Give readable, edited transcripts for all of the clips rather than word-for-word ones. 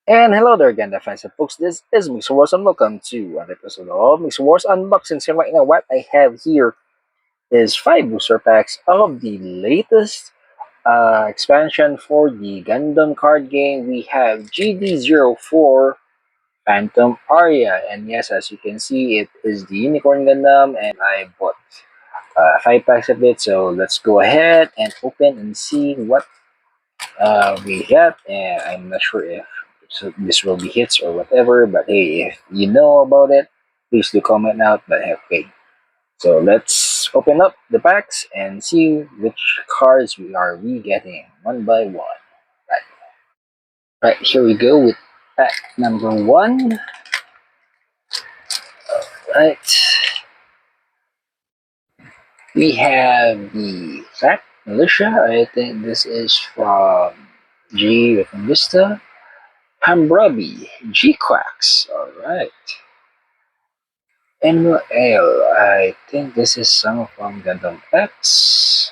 And hello there again, defensive folks. This is Mix Wars and welcome to another episode of Mix Wars Unboxing. So right now, what I have here is 5 booster packs of the latest expansion for the Gundam card game. We have GD04 Phantom Aria, and yes, as you can see, it is the Unicorn Gundam, and I bought 5 packs of it. So let's go ahead and open and see what we got, and I'm not sure if this will be hits or whatever. But hey, if you know about it, please do comment out. But hey, okay, so let's open up the packs and see which cards we getting one by one. Right, here we go with pack number one. Right, we have the Fact Militia. I think this is from G with Vista. Hambrabi, G-Quacks. Alright. Enmo Ale. I think this is some from Gundam X.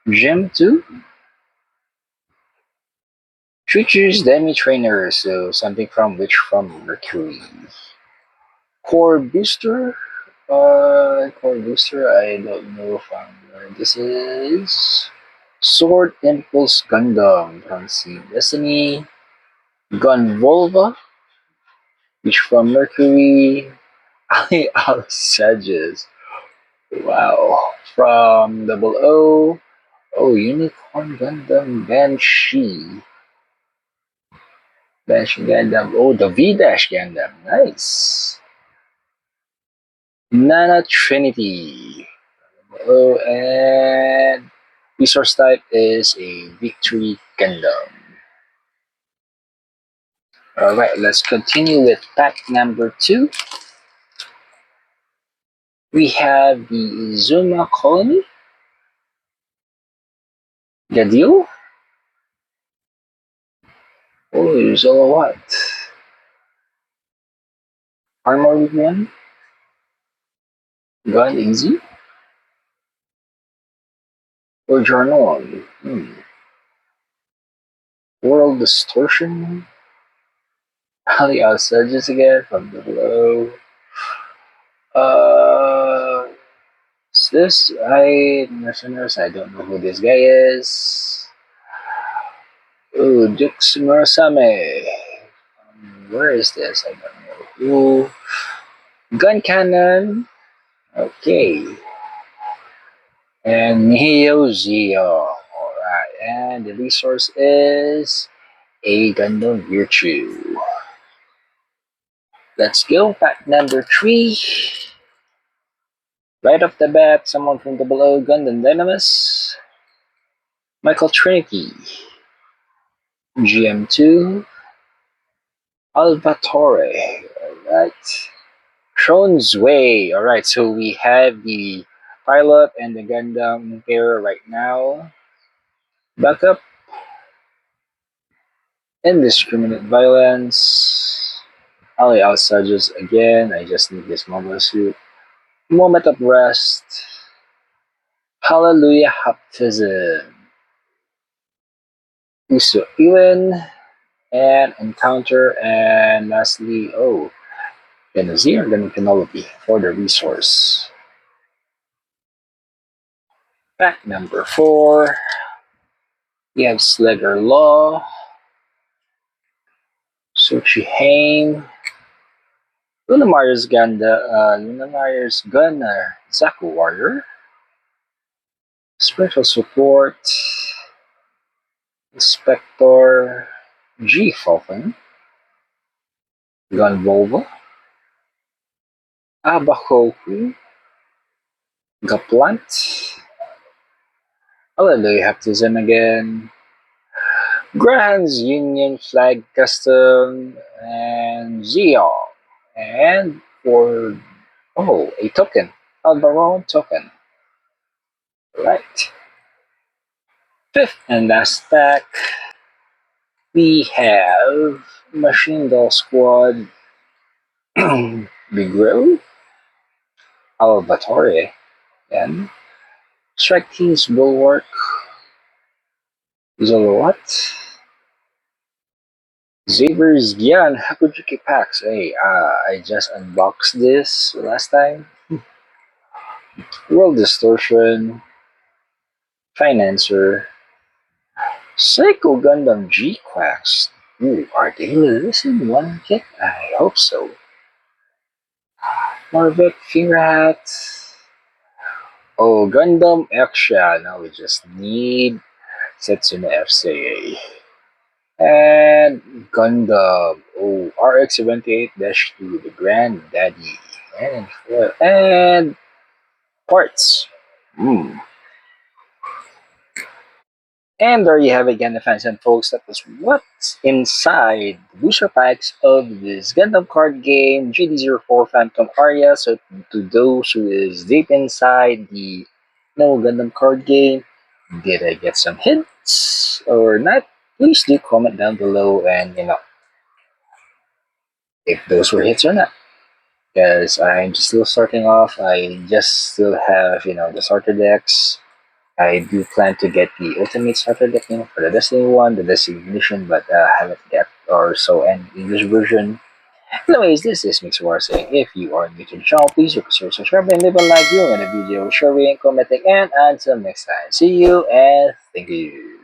Gem 2. Features Demi Trainer, so something from which from Mercury. Core Booster. Core Booster, I don't know from where this is. Sword Impulse Gundam from Sea Destiny. Gun Volva, which from Mercury. Ali Al Sedges. Wow. From Double O. Oh, Unicorn Gundam Banshee. Banshee Gundam. Oh, the V-Dash Gundam. Nice. Nana Trinity. Oh, and resource type is a Victory Gundam. Alright, let's continue with pack number 2. We have the Zuma Colony. Gadil. Oh, Zolawat. Armored One. Gun Easy. Or Journal. World Distortion. Ali Alsages again from the below. Is this listeners? I don't know who this guy is. Oh, Dux Murasame. Where is this? I don't know who. Gun Cannon. Okay. And Neo Zeo. Alright. And the resource is a Gundam Virtue. Let's go. Pack number 3. Right off the bat, someone from the below, Gundam Dynamis, Michael Trinity, GM2, Alvatore, alright, Tron's Way, alright, so we have the pilot and the Gundam pair right now. Backup, Indiscriminate Violence, Ali Alsages again, I just need this mobile suit, Moment of Rest, Hallelujah Baptism, Uso Ewan, and Encounter, and lastly, Benazir, then Penelope for the resource. Pack number 4, we have Slegger Law, Suchi Haim, Lunamarius Gunner, Zaku Warrior, Special Support, Inspector, G Falcon, Gun Volva, Abakoku, Gaplant, Hallelujah Baptism again, Graham's Union Flag Custom, and Zeo. And for, a token, Alvaron token. Right. Fifth and last pack, we have Machine Doll Squad, Bigro, Alvatore, and Strike Team's Bulwark, Zolowat, Xavier's Gian Hakujuki packs. Hey, I just unboxed this last time. World Distortion, Financer, Psycho Gundam G Quacks. Ooh, are they releasing one kit? I hope so. Marvet Finger Hat. Oh, Gundam Extra. Now we just need Setsuna FCA. And Gundam. Oh, RX-78-2, the Granddaddy. And parts. Hmm. And there you have it again, fans and folks. That was what's inside the booster packs of this Gundam card game, GD04 Phantom Aria. So to those who is deep inside the no Gundam card game, did I get some hints or not? Please do comment down below and if those were hits or not. Because I'm just still starting off. I just still have the starter decks. I do plan to get the Ultimate Starter deck for the Destiny 1, the Destiny Mission, but haven't yet, or so, and English version. Anyways, this is Mixwar saying, if you are new to the channel, please consider subscribing and leave a like, viewing the video, sharing, commenting, and until next time. See you, and thank you.